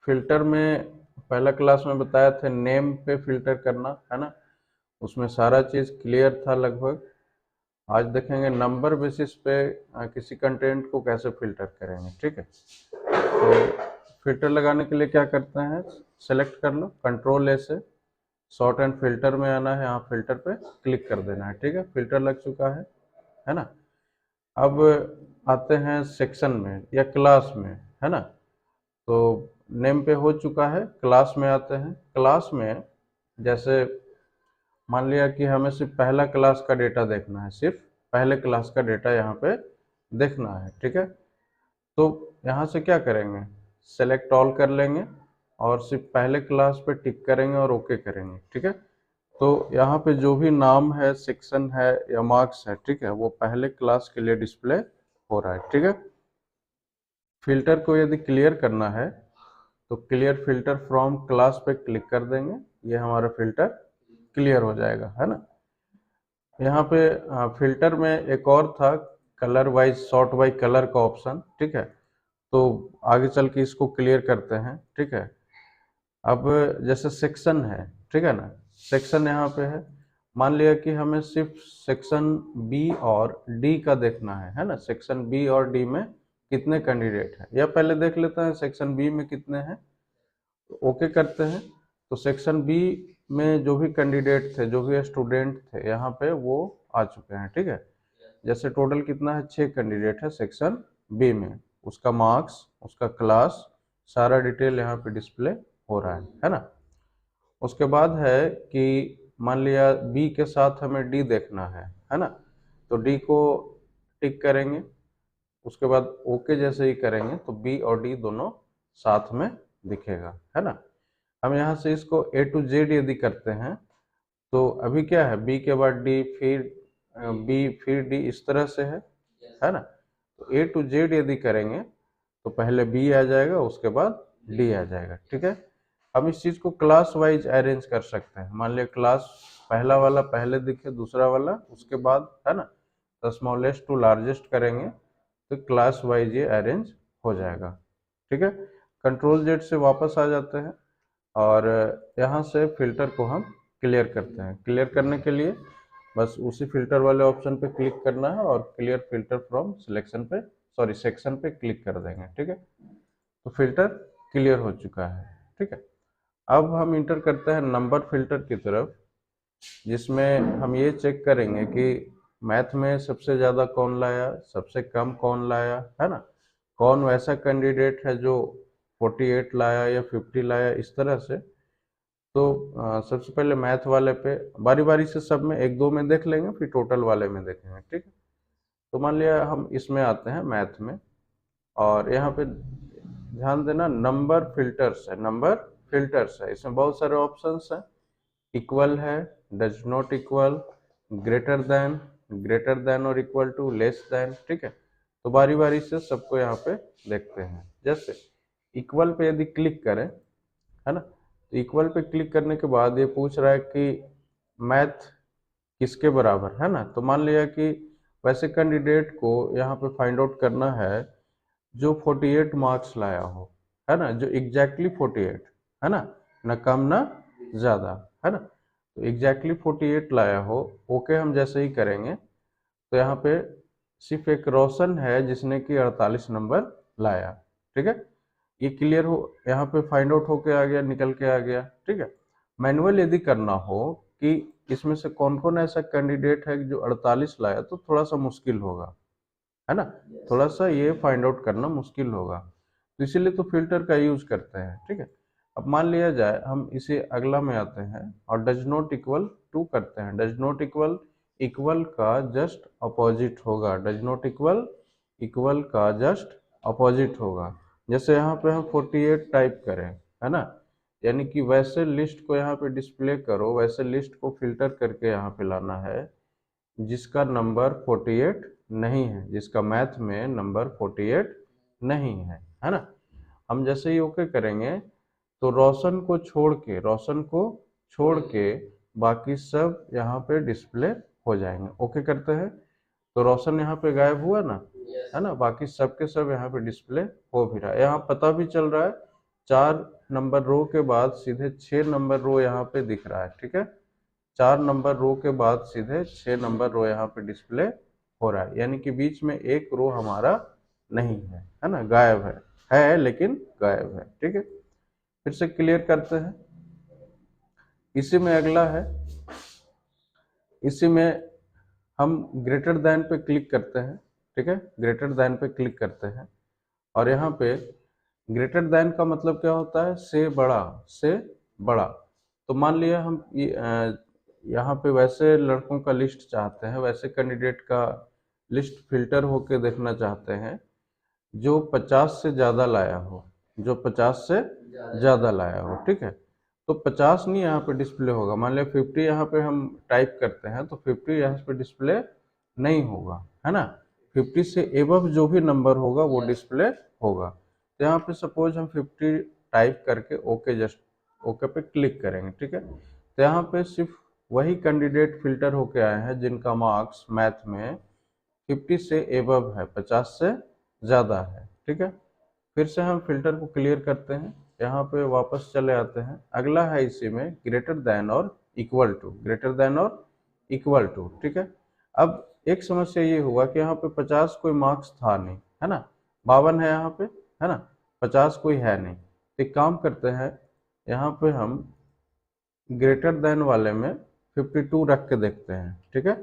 Filter में पहला class में बताया था नेम पे फिल्टर करना, है ना। उसमें सारा चीज़ क्लियर था लगभग। आज देखेंगे नंबर बेसिस पे किसी कंटेंट को कैसे फिल्टर करेंगे, ठीक है। तो फिल्टर लगाने के लिए क्या करते हैं, सेलेक्ट कर लो कंट्रोल ए से, शॉर्ट एंड फिल्टर में आना है, यहाँ फिल्टर पे क्लिक कर देना है, ठीक है। फिल्टर लग चुका है ना। अब आते हैं सेक्शन में या क्लास में, है ना। तो नेम पे हो चुका है, क्लास में आते हैं। क्लास में जैसे मान लिया कि हमें सिर्फ पहला क्लास का डेटा देखना है, सिर्फ पहले क्लास का डेटा यहाँ पे देखना है, ठीक है। तो यहाँ से क्या करेंगे, सेलेक्ट ऑल कर लेंगे और सिर्फ पहले क्लास पे टिक करेंगे और ओके करेंगे, ठीक है। तो यहाँ पे जो भी नाम है, सेक्शन है या मार्क्स है, ठीक है, वो पहले क्लास के लिए डिस्प्ले हो रहा है, ठीक है। फिल्टर को यदि क्लियर करना है तो क्लियर फिल्टर फ्रॉम क्लास पे क्लिक कर देंगे, ये हमारा फिल्टर क्लियर हो जाएगा, है ना। यहाँ पे फिल्टर में एक और था colour wise, sort by colour का ऑप्शन, ठीक है। तो आगे चल के इसको क्लियर करते हैं, ठीक है। अब जैसे सेक्शन है, ठीक है ना, सेक्शन यहाँ पे है। मान लिया कि हमें सिर्फ सेक्शन बी और डी का देखना है ना। सेक्शन बी और डी में कितने कैंडिडेट हैं, या पहले देख लेते हैं सेक्शन बी में कितने हैं। तो ओके करते हैं। तो सेक्शन बी में जो भी कैंडिडेट थे, जो भी स्टूडेंट थे, यहाँ पे वो आ चुके हैं, ठीक है। जैसे टोटल कितना है, 6 कैंडिडेट है सेक्शन बी में। उसका मार्क्स, उसका क्लास, सारा डिटेल यहाँ पे डिस्प्ले हो रहा है ना। उसके बाद है कि मान लिया बी के साथ हमें डी देखना है ना। तो डी को टिक करेंगे, उसके बाद ओके जैसे ही करेंगे तो बी और डी दोनों साथ में दिखेगा, है ना। हम यहाँ से इसको ए टू जेड यदि करते हैं तो अभी क्या है, बी के बाद डी, फिर बी, फिर डी, इस तरह से है ना। तो ए टू जेड यदि करेंगे तो पहले बी आ जाएगा, उसके बाद डी आ जाएगा, ठीक है। हम इस चीज को क्लास वाइज अरेंज कर सकते हैं। मान लिया क्लास पहला वाला पहले दिखे, दूसरा वाला उसके बाद, है ना। तो स्मॉलेस्ट टू लार्जेस्ट करेंगे तो क्लास वाइज ये अरेंज हो जाएगा, ठीक है। कंट्रोल जेड से वापस आ जाते हैं और यहाँ से फिल्टर को हम क्लियर करते हैं। क्लियर करने के लिए बस उसी फिल्टर वाले ऑप्शन पे क्लिक करना है और क्लियर फिल्टर फ्रॉम सिलेक्शन पे, सॉरी सेक्शन पे क्लिक कर देंगे, ठीक है। तो फिल्टर क्लियर हो चुका है, ठीक है। अब हम इंटर करते हैं नंबर फिल्टर की तरफ, जिसमें हम ये चेक करेंगे कि मैथ में सबसे ज़्यादा कौन लाया, सबसे कम कौन लाया, है ना। कौन वैसा कैंडिडेट है जो 48 लाया या 50 लाया, इस तरह से। तो सबसे पहले मैथ वाले पे बारी बारी से सब में एक दो में देख लेंगे, फिर टोटल वाले में देखेंगे, ठीक है। तो मान लिया हम इसमें आते हैं मैथ में, और यहाँ पे ध्यान देना नंबर फिल्टर्स है, नंबर फिल्टर्स है। इसमें बहुत सारे ऑप्शंस हैं। इक्वल है, does not equal, greater than और इक्वल टू, लेस देन, ठीक है। तो बारी बारी से सबको यहाँ पे देखते हैं। जैसे इक्वल पे यदि क्लिक करें, है ना, तो इक्वल पे क्लिक करने के बाद ये पूछ रहा है कि मैथ किसके बराबर, है ना। तो मान लिया कि वैसे कैंडिडेट को यहाँ पे फाइंड आउट करना है जो 48 मार्क्स लाया हो, है ना, जो एग्जैक्टली 48, है ना, न कम ना ज़्यादा, है ना। तो एग्जैक्टली 48 लाया हो, ओके हम जैसे ही करेंगे तो यहाँ पे सिर्फ एक रोशन है जिसने कि 48 नंबर लाया, ठीक है। ये क्लियर हो, यहाँ पे फाइंड आउट होके आ गया, निकल के आ गया, ठीक है। मैनुअल यदि करना हो कि इसमें से कौन कौन ऐसा कैंडिडेट है जो 48 लाया, तो थोड़ा सा मुश्किल होगा, है ना। थोड़ा सा ये फाइंड आउट करना मुश्किल होगा, तो इसीलिए तो फिल्टर का यूज करते हैं, ठीक है। अब मान लिया जाए हम इसे अगला में आते हैं और डज नॉट इक्वल टू करते हैं। डज नॉट इक्वल, इक्वल का जस्ट अपोजिट होगा। डज नॉट इक्वल, इक्वल का जस्ट अपोजिट होगा। जैसे यहाँ पे हम 48 टाइप करें, है ना, यानी कि वैसे लिस्ट को यहाँ पे डिस्प्ले करो, वैसे लिस्ट को फिल्टर करके यहाँ पे लाना है जिसका नंबर 48 नहीं है, जिसका मैथ में नंबर 48 नहीं है ना। हम जैसे ही ओके करेंगे तो रोशन को छोड़ के, रोशन को छोड़ के बाकी सब यहाँ पे डिस्प्ले हो जाएंगे। ओके करते हैं तो रोशन यहाँ पे गायब हुआ ना, है ना, बाकी सब के सब यहाँ पे डिस्प्ले हो भी रहा है। यहाँ पता भी चल रहा है 4 नंबर रो के बाद सीधे 6 नंबर रो यहाँ पे दिख रहा है, ठीक है। 4 नंबर रो के बाद सीधे 6 नंबर रो यहाँ पे डिस्प्ले हो रहा है, यानी कि बीच में एक रो हमारा नहीं है ना, गायब है लेकिन गायब है, ठीक है। फिर से क्लियर करते हैं। इसी में अगला है, इसी में हम ग्रेटर देन पे क्लिक करते हैं, ठीक है। ग्रेटर देन पे क्लिक करते हैं और यहाँ पे ग्रेटर देन का मतलब क्या होता है, से बड़ा, से बड़ा। तो मान लिया हम यहाँ पे वैसे लड़कों का लिस्ट चाहते हैं, वैसे कैंडिडेट का लिस्ट फिल्टर होके देखना चाहते हैं जो 50 से ज़्यादा लाया हो, जो 50 से ज़्यादा लाया हो, ठीक है। तो 50 नहीं यहाँ पे डिस्प्ले होगा, मान लिया 50 यहाँ पे हम टाइप करते हैं तो 50 यहाँ पे डिस्प्ले नहीं होगा, है ना। 50 से एबव जो भी नंबर होगा वो डिस्प्ले होगा। तो यहाँ पे सपोज हम 50 टाइप करके ओके, जस्ट ओके पे क्लिक करेंगे, ठीक है। तो यहाँ पे सिर्फ वही कैंडिडेट फिल्टर होके आए हैं जिनका मार्क्स मैथ में 50 से एबव है, 50 से ज़्यादा है, ठीक है। फिर से हम फिल्टर को क्लियर करते हैं, यहाँ पे वापस चले आते हैं। अगला है इसी में ग्रेटर देन और इक्वल टू, ग्रेटर देन और इक्वल टू, ठीक है। अब एक समस्या ये हुआ कि यहाँ पे 50 कोई मार्क्स था नहीं, है ना, 52 है यहाँ पे, है ना, 50 कोई है नहीं। एक काम करते हैं, यहाँ पे हम ग्रेटर देन वाले में 52 रख के देखते हैं, ठीक है।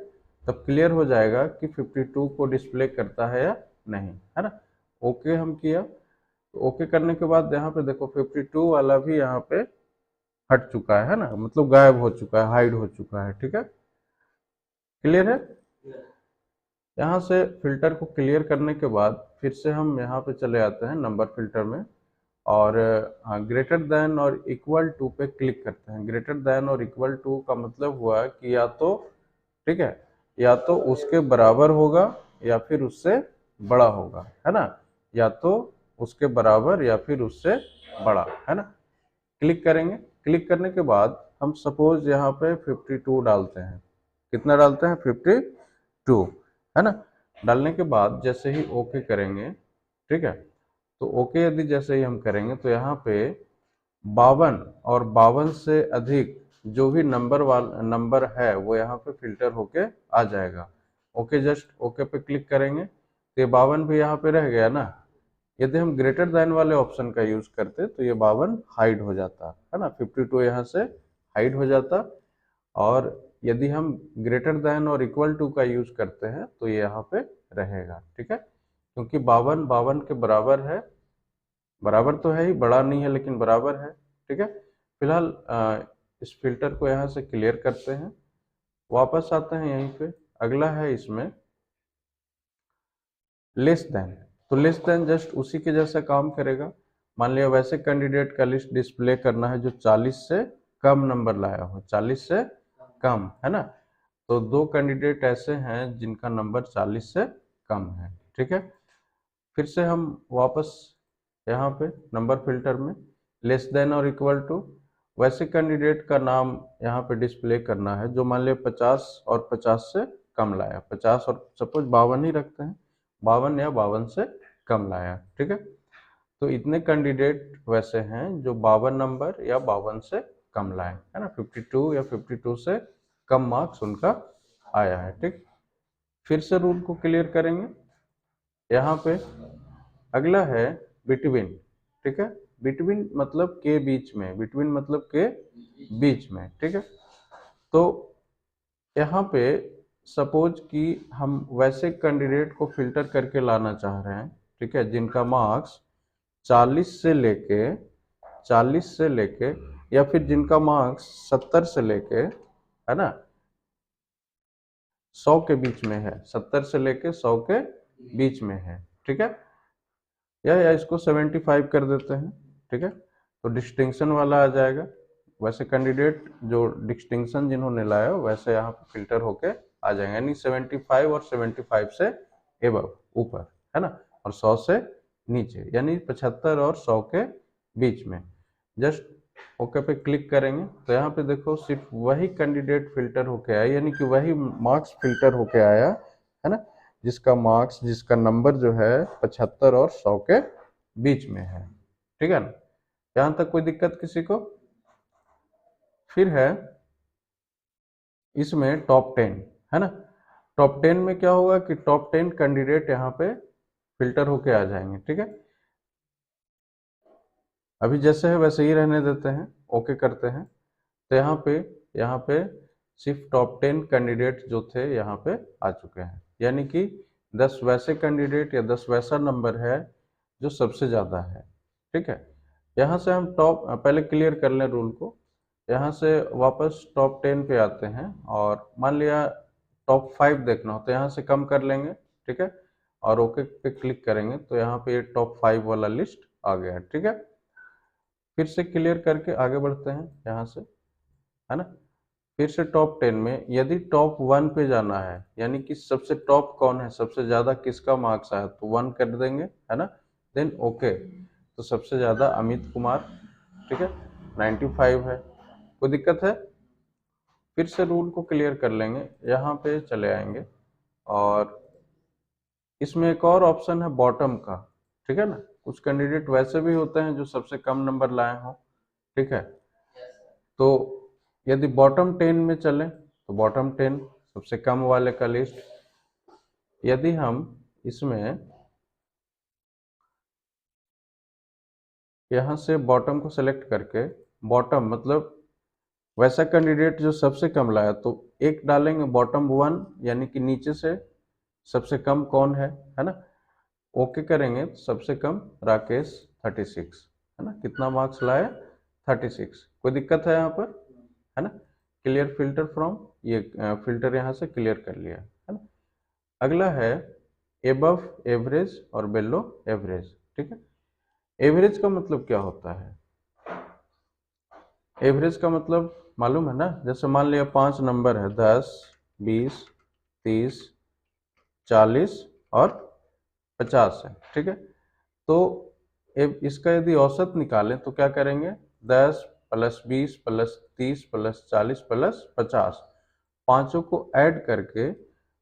तब क्लियर हो जाएगा कि 52 को डिस्प्ले करता है या नहीं, है ना। ओके हम किया, तो ओके करने के बाद यहाँ पे देखो 52 वाला भी यहाँ पे हट चुका है ना, मतलब गायब हो चुका है, हाइड हो चुका है, ठीक है। क्लियर है। यहाँ से फिल्टर को क्लियर करने के बाद फिर से हम यहाँ पे चले आते हैं नंबर फिल्टर में और ग्रेटर देन और इक्वल टू पे क्लिक करते हैं। ग्रेटर देन और इक्वल टू का मतलब हुआ कि या तो, ठीक है, या तो उसके बराबर होगा या फिर उससे बड़ा होगा, है ना, या तो उसके बराबर या फिर उससे बड़ा, है ना। क्लिक करेंगे, क्लिक करने के बाद हम सपोज यहाँ पे 52 डालते हैं। कितना डालते हैं, 52, है ना। डालने के बाद जैसे ही ओके करेंगे, ठीक है, तो ओके यदि जैसे ही हम करेंगे तो यहाँ पे 52 और 52 से अधिक जो भी नंबर है वो यहाँ पे फिल्टर होके आ जाएगा। ओके, जस्ट ओके पे क्लिक करेंगे तो ये 52 भी यहाँ पे रह गया ना। यदि हम ग्रेटर देन वाले ऑप्शन का यूज करते तो ये 52 हाइड हो जाता, है ना, 52 यहाँ से हाइड हो जाता। और यदि हम ग्रेटर देन और इक्वल टू का यूज करते हैं तो ये यहाँ पे रहेगा, ठीक है, क्योंकि 52 के बराबर है, बराबर तो है ही, बड़ा नहीं है लेकिन बराबर है, ठीक है। फिलहाल इस फिल्टर को यहाँ से क्लियर करते हैं, वापस आते हैं यहीं पे। अगला है इसमें लेस देन। तो लेस देन जस्ट उसी के जैसा काम करेगा। मान लिया वैसे कैंडिडेट का लिस्ट डिस्प्ले करना है जो 40 से कम नंबर लाया हो, 40 से कम, है ना। तो दो कैंडिडेट ऐसे हैं जिनका नंबर 40 से कम है, ठीक है। फिर से हम वापस यहाँ पे नंबर फिल्टर में लेस देन और इक्वल टू, वैसे कैंडिडेट का नाम यहाँ पे डिस्प्ले करना है जो मान लिया 50 और 50 से कम लाया, 50 और सपोज 52 ही रखते हैं, 52 या 52 से कम लाया, ठीक है। तो इतने कैंडिडेट वैसे हैं जो 52 नंबर या 52 से कम लाए, है ना, 52 या 52 से कम मार्क्स उनका आया है, ठीक। फिर से रूल को क्लियर करेंगे। यहाँ पे अगला है बिटवीन, ठीक है। बिटवीन मतलब के बीच में, बिटवीन मतलब के बीच में, ठीक है। तो यहाँ पे सपोज कि हम वैसे कैंडिडेट को फिल्टर करके लाना चाह रहे हैं, ठीक है, जिनका मार्क्स 40 से लेके 40 से लेके या फिर जिनका मार्क्स 70 से लेके, है ना, 100 के बीच में है, 70 से लेके 100 के बीच में है, ठीक है। या इसको 75 कर देते हैं, ठीक है, तो डिस्टिंक्शन वाला आ जाएगा। वैसे कैंडिडेट जो डिस्टिंक्शन जिन्होंने लाया वैसे यहाँ पे फिल्टर होके आ जाएंगे, यानी 75 और 75 से एबव, ऊपर, है ना, और 100 से नीचे, यानी 75 और 100 के बीच में। जस्ट ओके पे क्लिक करेंगे तो यहाँ पे देखो सिर्फ वही कैंडिडेट फिल्टर होके आया, यानी कि वही मार्क्स फिल्टर होके आया, है ना, जिसका मार्क्स, जिसका नंबर जो है 75 और 100 के बीच में है, ठीक है ना। यहां तक कोई दिक्कत किसी को? फिर है इसमें टॉप 10, है ना। टॉप 10 में क्या होगा कि टॉप 10 कैंडिडेट यहाँ पे फिल्टर होके आ जाएंगे, ठीक है। अभी जैसे है वैसे ही रहने देते हैं, ओके करते हैं। तो यहाँ पे सिर्फ टॉप 10 कैंडिडेट जो थे यहाँ पे आ चुके हैं, यानी कि 10 वैसे कैंडिडेट या 10 वैसा नंबर है जो सबसे ज़्यादा है, ठीक है। यहाँ से हम टॉप, पहले क्लियर कर लें रूल को। यहाँ से वापस टॉप 10 पे आते हैं और मान लिया टॉप 5 देखना हो तो यहाँ से कम कर लेंगे, ठीक है, और ओके पे क्लिक करेंगे तो यहाँ पे ये टॉप 5 वाला लिस्ट आ गया है, ठीक है। फिर से क्लियर करके आगे बढ़ते हैं यहाँ से, है ना। फिर से टॉप 10 में यदि टॉप 1 पे जाना है, यानी कि सबसे टॉप कौन है, सबसे ज्यादा किसका मार्क्स आया, तो 1 कर देंगे, है ना। देन ओके, तो सबसे ज्यादा अमित कुमार, ठीक है, 95 है। कोई दिक्कत है? फिर से रूल को क्लियर कर लेंगे, यहाँ पे चले आएंगे और इसमें एक और ऑप्शन है बॉटम का, ठीक है ना। कुछ कैंडिडेट वैसे भी होते हैं जो सबसे कम नंबर लाए हों, ठीक है। तो यदि बॉटम 10 में चलें तो बॉटम 10 सबसे कम वाले का लिस्ट। यदि हम इसमें यहाँ से बॉटम को सेलेक्ट करके, बॉटम मतलब वैसा कैंडिडेट जो सबसे कम लाया, तो एक डालेंगे बॉटम 1, यानी कि नीचे से सबसे कम कौन है ना। ओके करेंगे तो सबसे कम राकेश 36, है ना। कितना मार्क्स लाए? 36। कोई दिक्कत है यहाँ पर, है ना। क्लियर फिल्टर फ्रॉम, ये फिल्टर यहाँ से क्लियर कर लिया, है ना। अगला है एबव एवरेज और बिलो एवरेज, ठीक है। एवरेज का मतलब क्या होता है? एवरेज का मतलब मालूम है ना, जैसे मान लिया 5 नंबर है, 10, 20, 30, 40 और 50 है, ठीक है। तो इसका यदि औसत निकालें तो क्या करेंगे? 10 प्लस 20 प्लस 30 प्लस 40 प्लस 50, पांचों को ऐड करके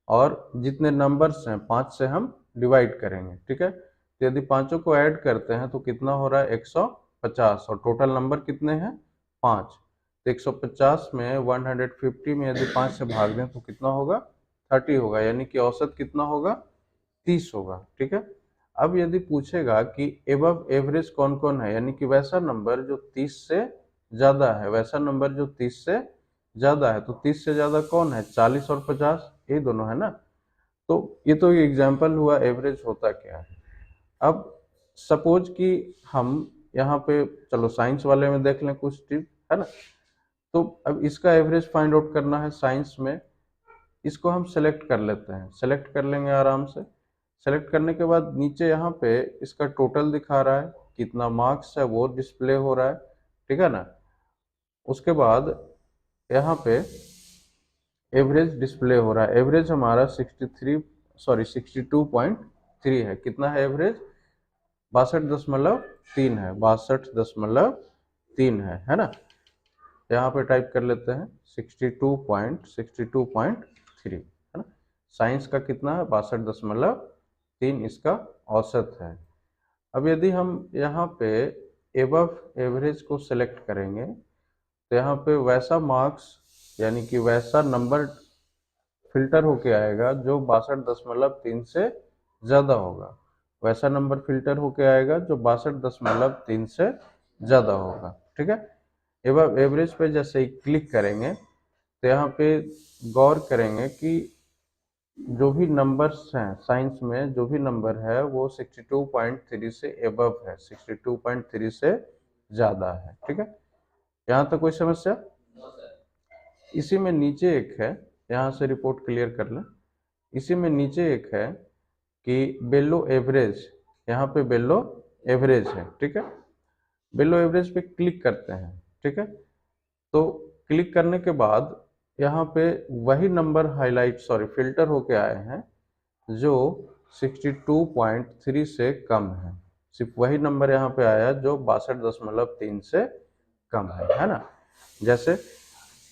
और जितने नंबर्स हैं 5 से हम डिवाइड करेंगे, ठीक है। तो यदि पांचों को ऐड करते हैं तो कितना हो रहा है? 150, और टोटल नंबर कितने हैं? 5। तो 150 में 150 में यदि 5 से भाग दें तो कितना होगा? 30 होगा, यानी कि औसत कितना होगा? 30 होगा, ठीक है। अब यदि पूछेगा कि एबव एवरेज कौन कौन है, यानी कि वैसा नंबर जो 30 से ज्यादा है, वैसा नंबर जो 30 से ज्यादा है, तो 30 से ज्यादा कौन है? 40 और 50, ये दोनों है ना। तो ये तो एग्जाम्पल हुआ एवरेज होता क्या है। अब सपोज कि हम यहाँ पे, चलो साइंस वाले में देख लें कुछ टिप, है ना। तो अब इसका एवरेज फाइंड आउट करना है साइंस में। इसको हम सेलेक्ट कर लेते हैं, सेलेक्ट कर लेंगे आराम से। सेलेक्ट करने के बाद नीचे यहाँ पे इसका टोटल दिखा रहा है, कितना मार्क्स है वो डिस्प्ले हो रहा है, ठीक है ना। उसके बाद यहाँ पे एवरेज डिस्प्ले हो रहा है। एवरेज हमारा 62.3 है। कितना है एवरेज? 62.3 है, 62.3 है ना। यहाँ पे टाइप कर लेते हैं 62.3, है ना। साइंस का कितना है? 62.3 इसका औसत है। अब यदि हम यहाँ पे एबव एवरेज को सेलेक्ट करेंगे तो यहाँ पे वैसा मार्क्स, यानी कि वैसा नंबर फिल्टर होके आएगा जो 62.3 से ज्यादा होगा। वैसा नंबर फिल्टर होके आएगा जो 62.3 से ज्यादा होगा, ठीक है। एबव एवरेज पे जैसे ही क्लिक करेंगे तो यहाँ पे गौर करेंगे कि जो भी नंबर्स हैं साइंस में, जो भी नंबर है वो 62.3 से एबव है, 62.3 से ज्यादा है, ठीक है। यहाँ तक कोई समस्या? इसी में नीचे एक है, यहाँ से रिपोर्ट क्लियर कर लें। इसी में नीचे एक है कि बेलो एवरेज, यहाँ पे बेलो एवरेज है, ठीक है। बेलो एवरेज पे क्लिक करते हैं, ठीक है। तो क्लिक करने के बाद यहाँ पे वही नंबर हाईलाइट, सॉरी फिल्टर होके आए हैं जो 62.3 से कम है। सिर्फ वही नंबर यहाँ पे आया जो 62.3 से कम है ना। जैसे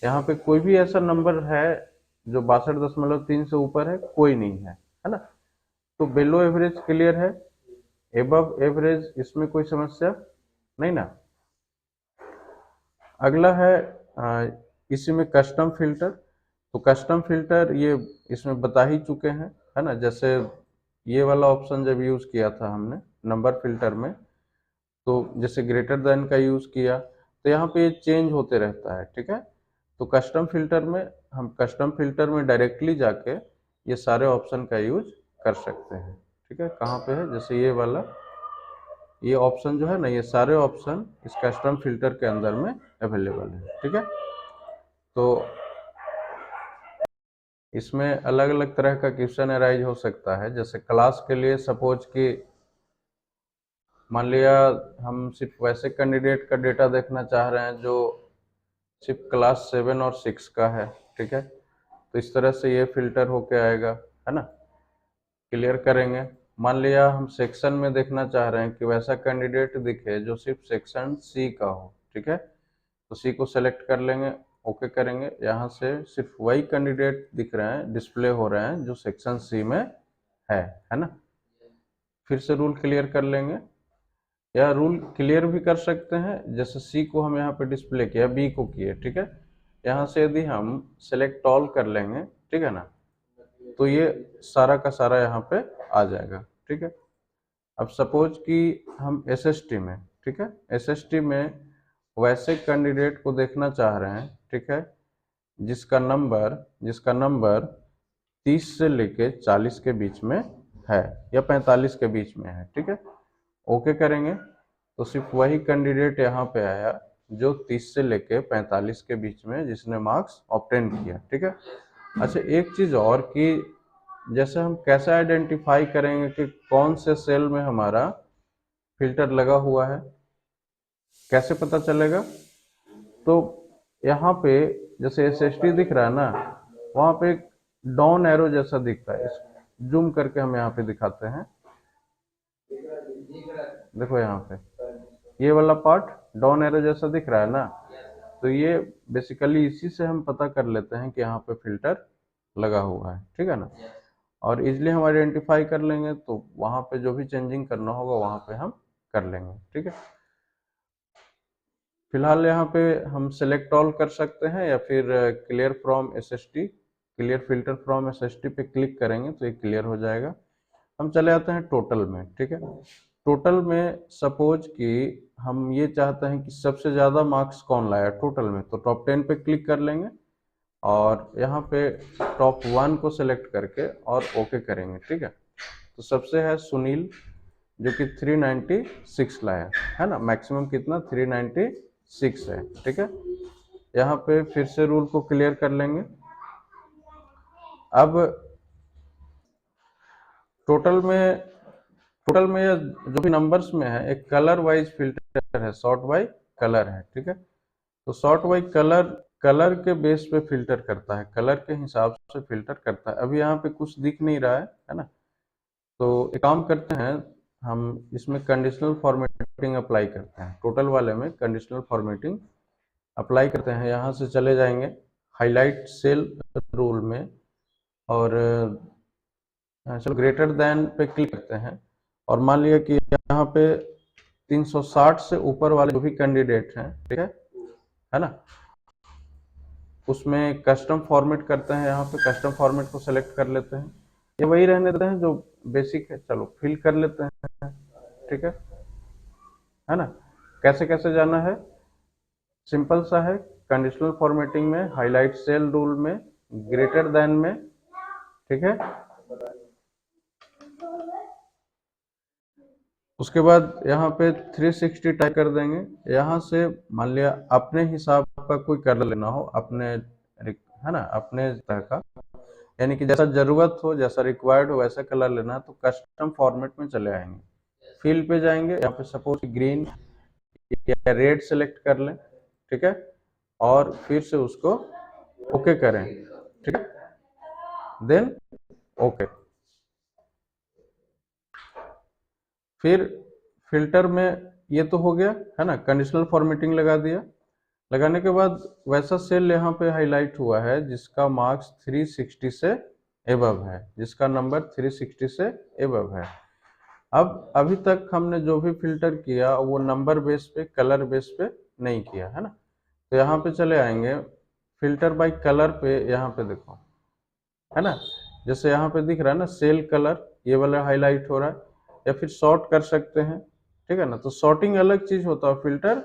यहाँ पे कोई भी ऐसा नंबर है जो 62.3 से ऊपर है? कोई नहीं है ना। तो बिलो एवरेज क्लियर है। एबव एवरेज इसमें कोई समस्या नहीं ना। अगला है इसी में कस्टम फिल्टर। तो कस्टम फिल्टर ये इसमें बता ही चुके हैं, है ना। जैसे ये वाला ऑप्शन जब यूज़ किया था हमने नंबर फिल्टर में, तो जैसे ग्रेटर देन का यूज़ किया तो यहाँ पे ये चेंज होते रहता है, ठीक है। तो कस्टम फिल्टर में हम कस्टम फिल्टर में डायरेक्टली जाके ये सारे ऑप्शन का यूज कर सकते हैं, ठीक है। कहाँ पे है, जैसे ये वाला, ये ऑप्शन जो है ना, ये सारे ऑप्शन इस कस्टम फिल्टर के अंदर में अवेलेबल है, ठीक है। तो इसमें अलग अलग तरह का क्वेश्चन अराइज हो सकता है। जैसे क्लास के लिए सपोज कि मान लिया हम सिर्फ वैसे कैंडिडेट का डेटा देखना चाह रहे हैं जो सिर्फ क्लास 7 और 6 का है, ठीक है। तो इस तरह से ये फिल्टर होके आएगा, है ना। क्लियर करेंगे। मान लिया हम सेक्शन में देखना चाह रहे हैं कि वैसा कैंडिडेट दिखे जो सिर्फ सेक्शन सी का हो, ठीक है। तो सी को सेलेक्ट कर लेंगे, ओके करेंगे। यहाँ से सिर्फ वही कैंडिडेट दिख रहे हैं, डिस्प्ले हो रहे हैं जो सेक्शन सी में है ना। फिर से रूल क्लियर कर लेंगे, या रूल क्लियर भी कर सकते हैं। जैसे सी को हम यहाँ पे डिस्प्ले किया, बी को किए, ठीक है। यहाँ से यदि हम सेलेक्ट ऑल कर लेंगे, ठीक है ना, तो ये सारा का सारा यहाँ पे आ जाएगा, ठीक है। अब सपोज कि हम एसएसटी में, ठीक है, एसएसटी में वैसे कैंडिडेट को देखना चाह रहे हैं, ठीक है, जिसका नंबर 30 से लेके 40 के बीच में है या 45 के बीच में है, ठीक है। ओके करेंगे तो सिर्फ वही कैंडिडेट यहाँ पे आया जो 30 से लेके 45 के बीच में जिसने मार्क्स ऑब्टेन किया, ठीक है। अच्छा, एक चीज और कि जैसे हम कैसे आइडेंटिफाई करेंगे कि कौन से सेल में हमारा फिल्टर लगा हुआ है, कैसे पता चलेगा। तो यहाँ पे जैसे एसएसटी दिख रहा है ना, वहाँ पे एक डाउन एरो जैसा दिखता है। जूम करके हम यहाँ पे दिखाते हैं, देखो यहाँ पे ये वाला पार्ट डाउन एरो जैसा दिख रहा है ना। तो ये बेसिकली इसी से हम पता कर लेते हैं कि यहाँ पे फिल्टर लगा हुआ है, ठीक है ना। और इजिली हम आइडेंटिफाई कर लेंगे, तो वहाँ पे जो भी चेंजिंग करना होगा वहाँ पे हम कर लेंगे, ठीक है। फिलहाल यहाँ पे हम सेलेक्ट ऑल कर सकते हैं या फिर clear from SST, clear filter from SST पे क्लिक करेंगे तो ये क्लियर हो जाएगा। हम चले आते हैं टोटल में, ठीक है। टोटल में सपोज कि हम ये चाहते हैं कि सबसे ज़्यादा मार्क्स कौन लाया टोटल में, तो टॉप 10 पे क्लिक कर लेंगे और यहाँ पे टॉप 1 को सेलेक्ट करके और ओके करेंगे, ठीक है। तो सबसे है सुनील जो कि 396 लाया, है ना। मैक्सिमम कितना, 396 है, ठीक है। यहाँ पे फिर से रूल को क्लियर कर लेंगे। अब टोटल में जो भी नंबर्स में है एक कलर वाइज फिल्टर है, सॉर्ट बाय कलर है, ठीक है। तो सॉर्ट बाय कलर के बेस पे फिल्टर करता है, कलर के हिसाब से फिल्टर करता है। अभी यहाँ पे कुछ दिख नहीं रहा है ना। तो एक काम करते हैं, हम इसमें कंडीशनल फॉर्मेटिंग अप्लाई करते हैं। टोटल वाले में कंडीशनल फॉर्मेटिंग अप्लाई करते हैं। यहाँ से चले जाएंगे हाईलाइट सेल रूल में और चलो ग्रेटर देन पे क्लिक करते हैं और मान लिया कि यहाँ पे 360 से ऊपर वाले जो भी कैंडिडेट हैं, ठीक है ना, उसमें कस्टम फॉर्मेट करते हैं। यहाँ पे कस्टम फॉर्मेट को सेलेक्ट कर लेते हैं, ये वही रहने देते हैं जो बेसिक है। चलो फिल कर लेते हैं, ठीक है ना। कैसे कैसे जाना है, सिंपल सा है। कंडीशनल फॉर्मेटिंग में हाईलाइट सेल रूल में ग्रेटर देन में, ठीक है। उसके बाद यहाँ पे 360 टाइप कर देंगे। यहाँ से मान लिया अपने हिसाब का कोई कलर लेना हो, अपने है ना, अपने तरह का, यानी कि जैसा जरूरत हो, जैसा रिक्वायर्ड हो वैसा कलर लेना है, तो कस्टम फॉर्मेट में चले आएंगे। फिल पे जाएंगे, यहाँ पे सपोज ग्रीन या रेड सेलेक्ट कर लें, ठीक है, और फिर से उसको ओके करें, ठीक है, देन ओके। फिर फिल्टर में ये तो हो गया, है ना, कंडीशनल फॉर्मेटिंग लगा दिया। लगाने के बाद वैसा सेल यहाँ पे हाईलाइट हुआ है जिसका मार्क्स 360 से एबव है, जिसका नंबर 360 से एबव है। अब अभी तक हमने जो भी फिल्टर किया वो नंबर बेस पे, कलर बेस पे नहीं किया, है ना। तो यहाँ पे चले आएंगे फिल्टर बाय कलर पे, यहाँ पे देखो, है ना, जैसे यहाँ पे दिख रहा है ना सेल कलर, ये वाला हाईलाइट हो रहा है, या फिर सॉर्ट कर सकते हैं, ठीक है ना। तो सॉर्टिंग अलग चीज होता है, फिल्टर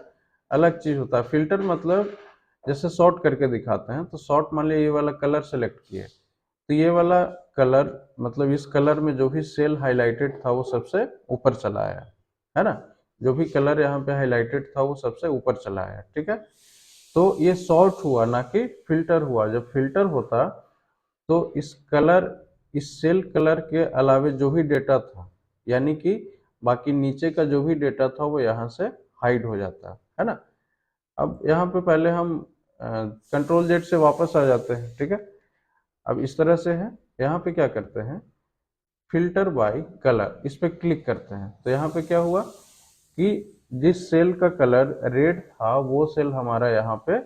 अलग चीज होता है। फिल्टर मतलब जैसे सॉर्ट करके दिखाते हैं, तो सॉर्ट मान लिया ये वाला कलर सेलेक्ट किए, तो ये वाला कलर मतलब इस कलर में जो भी सेल हाईलाइटेड था वो सबसे ऊपर चला आया, है ना, जो भी कलर यहाँ पे हाईलाइटेड था वो सबसे ऊपर चला आया, ठीक है। तो ये सॉर्ट हुआ, ना कि फिल्टर हुआ। जब फिल्टर होता तो इस कलर, इस सेल कलर के अलावे जो भी डेटा था, यानी कि बाकी नीचे का जो भी डेटा था वो यहाँ से हाइड हो जाता है ना। अब यहाँ पे पहले हम कंट्रोल जेड से वापस आ जाते हैं, ठीक है। अब इस तरह से है, यहाँ पे क्या करते हैं, फिल्टर बाय कलर, इस पे क्लिक करते हैं, तो यहाँ पे क्या हुआ कि जिस सेल का कलर रेड था वो सेल हमारा यहाँ पे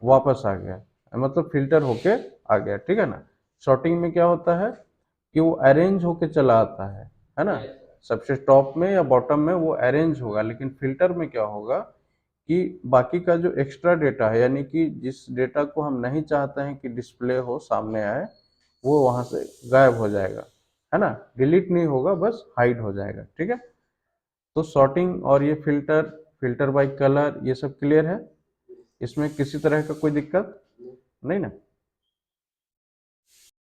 वापस आ गया, मतलब फिल्टर होके आ गया, ठीक है ना। शॉर्टिंग में क्या होता है कि वो अरेंज होके चला आता है ना, सबसे टॉप में या बॉटम में वो अरेंज होगा। लेकिन फिल्टर में क्या होगा कि बाकी का जो एक्स्ट्रा डेटा है, यानी कि जिस डेटा को हम नहीं चाहते हैं कि डिस्प्ले हो, सामने आए, वो वहां से गायब हो जाएगा, है ना, डिलीट नहीं होगा, बस हाइड हो जाएगा, ठीक है। तो सॉर्टिंग और ये फिल्टर, फिल्टर बाय कलर, ये सब क्लियर है, इसमें किसी तरह का कोई दिक्कत नहीं ना।